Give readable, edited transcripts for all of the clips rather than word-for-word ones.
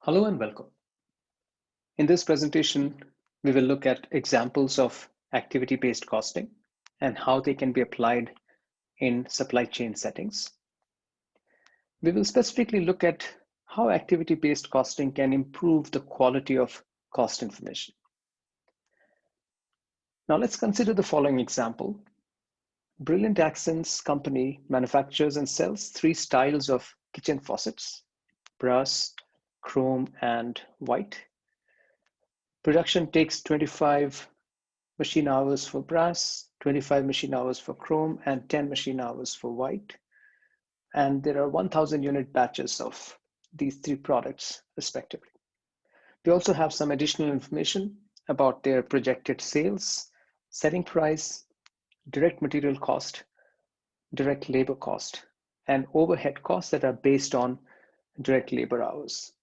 Hello and welcome. In this presentation, we will look at examples of activity-based costing and how they can be applied in supply chain settings. We will specifically look at how activity-based costing can improve the quality of cost information. Now let's consider the following example. Brilliant Accents Company manufactures and sells three styles of kitchen faucets: brass, chrome, and white. Production takes 25 machine hours for brass, 25 machine hours for chrome, and 10 machine hours for white. And there are 1,000 unit batches of these three products, respectively. We also have some additional information about their projected sales, selling price, direct material cost, direct labor cost, and overhead costs that are based on direct labor hours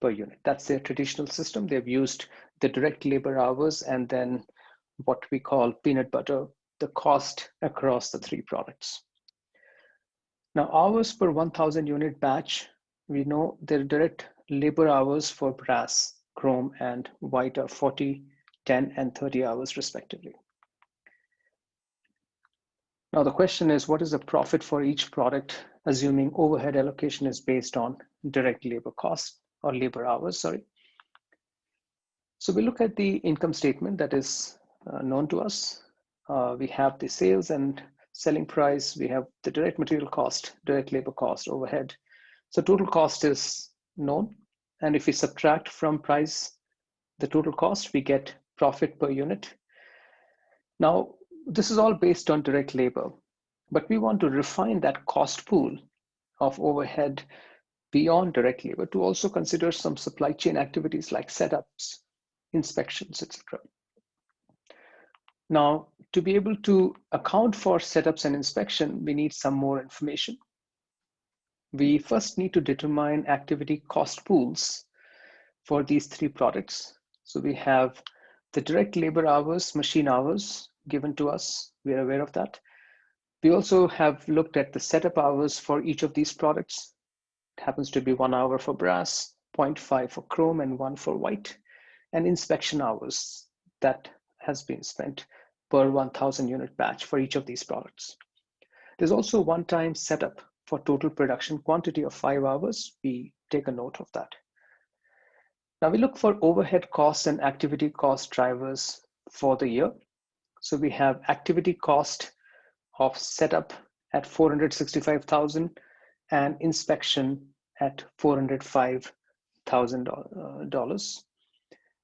per unit. That's their traditional system. They've used the direct labor hours and then what we call peanut butter, the cost across the three products. Now, hours per 1,000 unit batch, we know their direct labor hours for brass, chrome, and white are 40, 10, and 30 hours respectively. Now, the question is, what is the profit for each product, assuming overhead allocation is based on direct labor cost or labor hours, sorry. So we look at the income statement that is known to us. We have the sales and selling price. We have the direct material cost, direct labor cost, overhead. So total cost is known. And if we subtract from price the total cost, we get profit per unit. Now, this is all based on direct labor, but we want to refine that cost pool of overhead beyond direct labor to also consider some supply chain activities like setups, inspections, etc. Now, to be able to account for setups and inspection, we need some more information. We first need to determine activity cost pools for these three products. So we have the direct labor hours, machine hours given to us. We are aware of that. We also have looked at the setup hours for each of these products. It happens to be 1 hour for brass, 0.5 for chrome, and 1 for white. And inspection hours that has been spent per 1,000 unit batch for each of these products. There's also one-time setup for total production quantity of 5 hours. We take a note of that. Now we look for overhead costs and activity cost drivers for the year. So we have activity cost of setup at 465,000 and inspection at $405,000.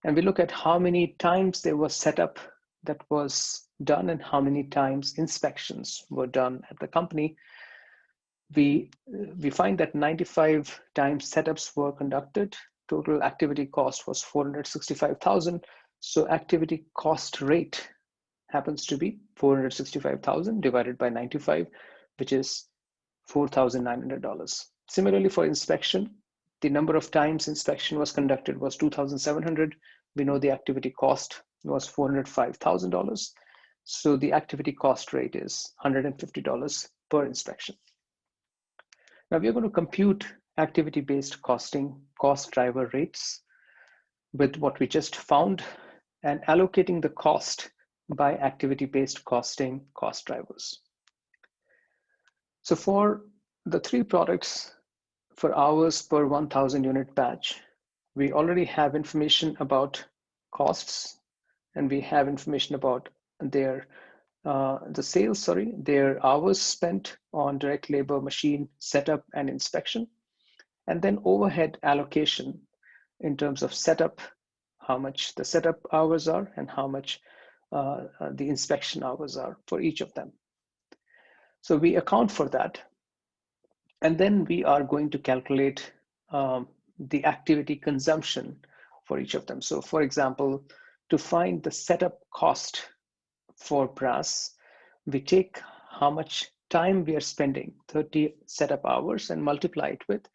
And we look at how many times there was setup that was done and how many times inspections were done at the company. We find that 95 times setups were conducted. Total activity cost was 465,000. So activity cost rate happens to be 465,000 divided by 95, which is $4,900. Similarly, for inspection, the number of times inspection was conducted was 2,700. We know the activity cost was $405,000. So the activity cost rate is $150 per inspection. Now we are going to compute activity-based costing cost driver rates with what we just found and allocating the cost by activity-based costing cost drivers. So for the three products for hours per 1,000 unit batch, we already have information about costs and we have information about their their hours spent on direct labor, machine setup and inspection, and then overhead allocation in terms of setup, how much the setup hours are and how much the inspection hours are for each of them. So we account for that. And then we are going to calculate the activity consumption for each of them. So for example, to find the setup cost for brass, we take how much time we are spending, 30 setup hours, and multiply it with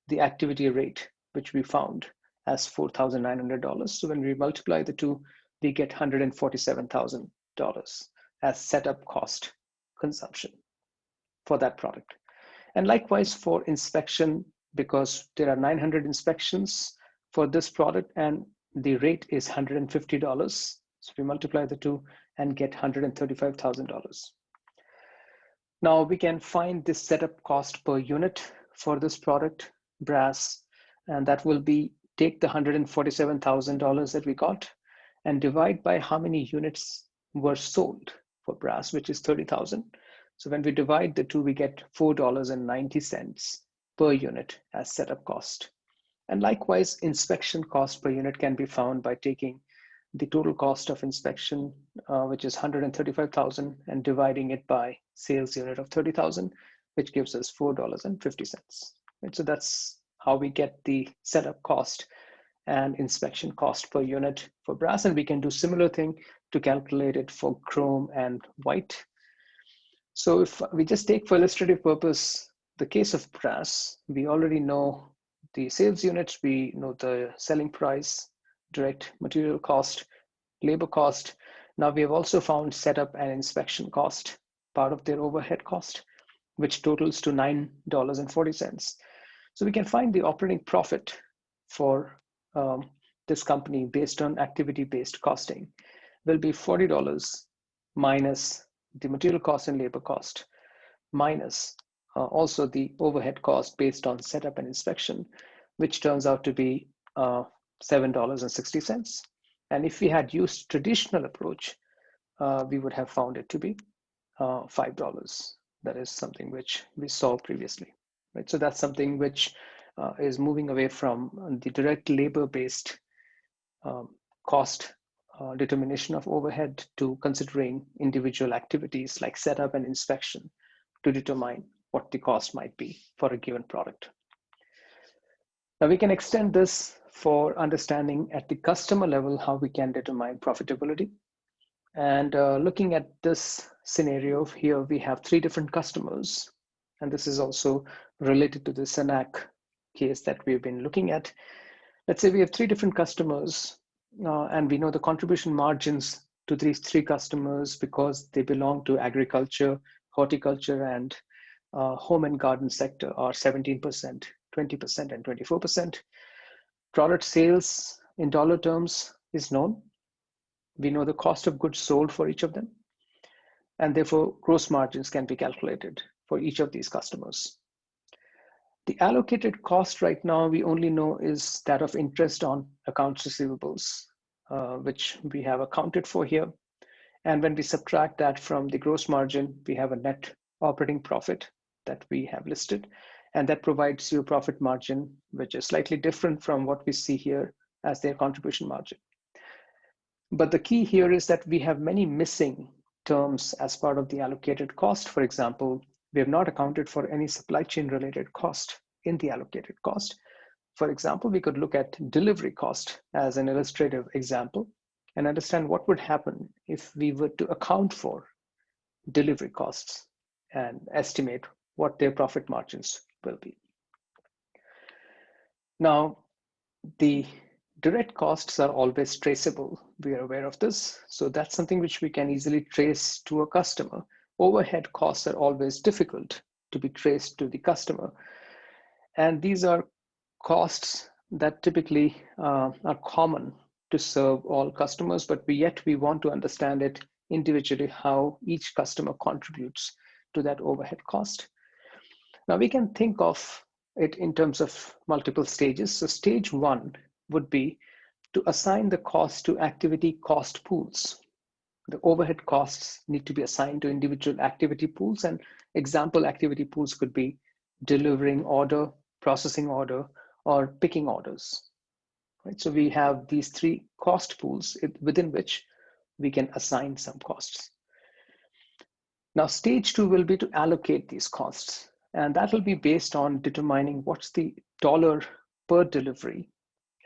the activity rate, which we found as $4,900. So when we multiply the two, we get $147,000 as setup cost consumption for that product. And likewise for inspection, because there are 900 inspections for this product, and the rate is $150. So we multiply the two and get $135,000. Now we can find this setup cost per unit for this product, brass, and that will be take the $147,000 that we got and divide by how many units were sold for brass, which is 30,000. So when we divide the two, we get $4.90 per unit as setup cost. And likewise, inspection cost per unit can be found by taking the total cost of inspection, which is 135,000, and dividing it by sales unit of 30,000, which gives us $4.50. Right? So that's how we get the setup cost and inspection cost per unit for brass. And we can do similar thing to calculate it for chrome and white. So if we just take for illustrative purpose the case of brass, we already know the sales units, we know the selling price, direct material cost, labor cost. Now we have also found setup and inspection cost, part of their overhead cost, which totals to $9.40. So we can find the operating profit for this company based on activity-based costing will be $40 minus the material cost and labor cost, minus also the overhead cost based on setup and inspection, which turns out to be $7.60. And if we had used traditional approach, we would have found it to be $5. That is something which we saw previously, right? So that's something which is moving away from the direct labor-based cost determination of overhead to considering individual activities like setup and inspection to determine what the cost might be for a given product. Now we can extend this for understanding at the customer level how we can determine profitability. And looking at this scenario here, we have 3 different customers. And this is also related to the Cenac case that we've been looking at. Let's say we have 3 different customers and we know the contribution margins to these 3 customers because they belong to agriculture, horticulture, and home and garden sector are 17%, 20%, and 24%. Product sales in dollar terms is known. We know the cost of goods sold for each of them, and therefore gross margins can be calculated for each of these customers. The allocated cost right now we only know is that of interest on accounts receivables, which we have accounted for here. And when we subtract that from the gross margin, we have a net operating profit that we have listed. And that provides you a profit margin, which is slightly different from what we see here as their contribution margin. But the key here is that we have many missing terms as part of the allocated cost. For example, we have not accounted for any supply chain related cost in the allocated cost. For example, we could look at delivery cost as an illustrative example and understand what would happen if we were to account for delivery costs and estimate what their profit margins will be. Now, the direct costs are always traceable. We are aware of this. So that's something which we can easily trace to a customer. Overhead costs are always difficult to be traced to the customer. And these are costs that typically are common to serve all customers, but yet we want to understand it individually, how each customer contributes to that overhead cost. Now we can think of it in terms of multiple stages. So stage 1 would be to assign the cost to activity cost pools. The overhead costs need to be assigned to individual activity pools, and example activity pools could be delivering order, processing order, or picking orders. Right? So we have these 3 cost pools within which we can assign some costs. Now stage 2 will be to allocate these costs, and that will be based on determining what's the dollar per delivery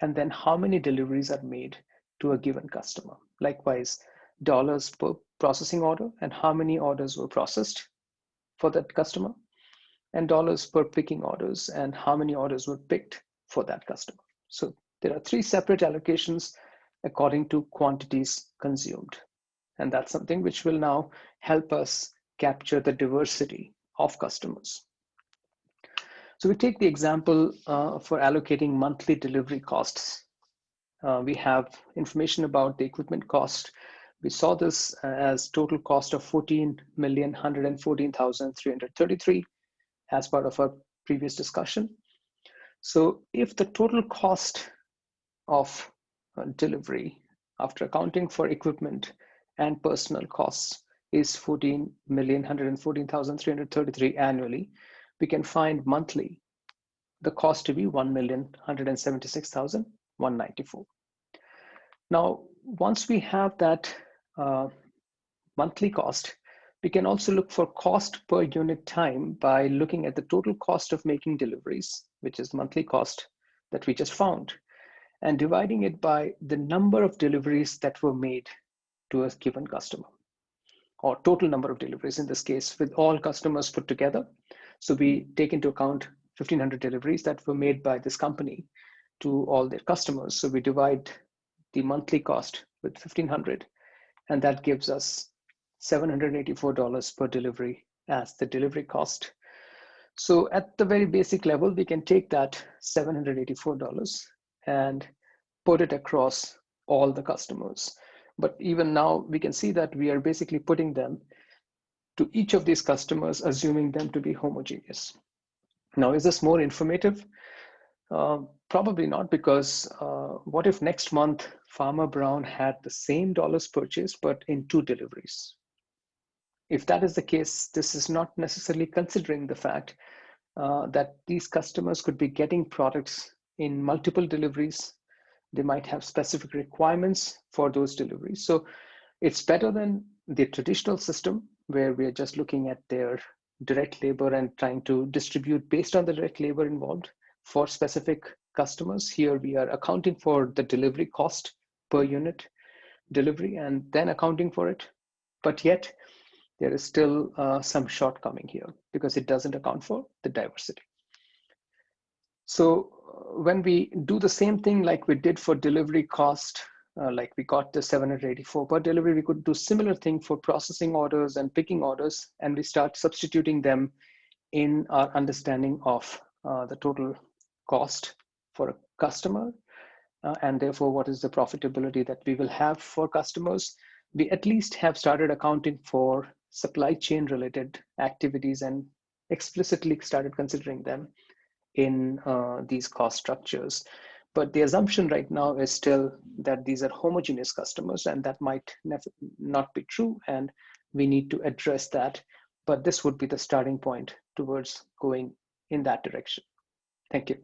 and then how many deliveries are made to a given customer. Likewise, dollars per processing order and how many orders were processed for that customer, and dollars per picking orders and how many orders were picked for that customer. So there are 3 separate allocations according to quantities consumed. And that's something which will now help us capture the diversity of customers. So we take the example for allocating monthly delivery costs we have information about the equipment cost. We saw this as total cost of 14,114,333 as part of our previous discussion. So if the total cost of delivery after accounting for equipment and personal costs is 14,114,333 annually, we can find monthly the cost to be 1,176,194. Now, once we have that monthly cost, we can also look for cost per unit time by looking at the total cost of making deliveries, which is monthly cost that we just found, and dividing it by the number of deliveries that were made to a given customer, or total number of deliveries in this case, with all customers put together. So we take into account 1,500 deliveries that were made by this company to all their customers. So we divide the monthly cost with 1,500, and that gives us $784 per delivery as the delivery cost. So at the very basic level, we can take that $784 and put it across all the customers. But even now, we can see that we are basically putting them to each of these customers, assuming them to be homogeneous. Now, is this more informative? Probably not, because what if next month Farmer Brown had the same dollars purchased, but in 2 deliveries? If that is the case, this is not necessarily considering the fact that these customers could be getting products in multiple deliveries. They might have specific requirements for those deliveries. So it's better than the traditional system where we are just looking at their direct labor and trying to distribute based on the direct labor involved for specific customers. Here we are accounting for the delivery cost per unit delivery and then accounting for it. But yet there is still some shortcoming here because it doesn't account for the diversity. So when we do the same thing like we did for delivery cost, like we got the 784 per delivery, we could do similar thing for processing orders and picking orders, and we start substituting them in our understanding of the total cost for a customer, and therefore what is the profitability that we will have for customers. We at least have started accounting for supply chain related activities and explicitly started considering them in these cost structures. But the assumption right now is still that these are homogeneous customers, and that might not be true, and we need to address that. But this would be the starting point towards going in that direction. Thank you.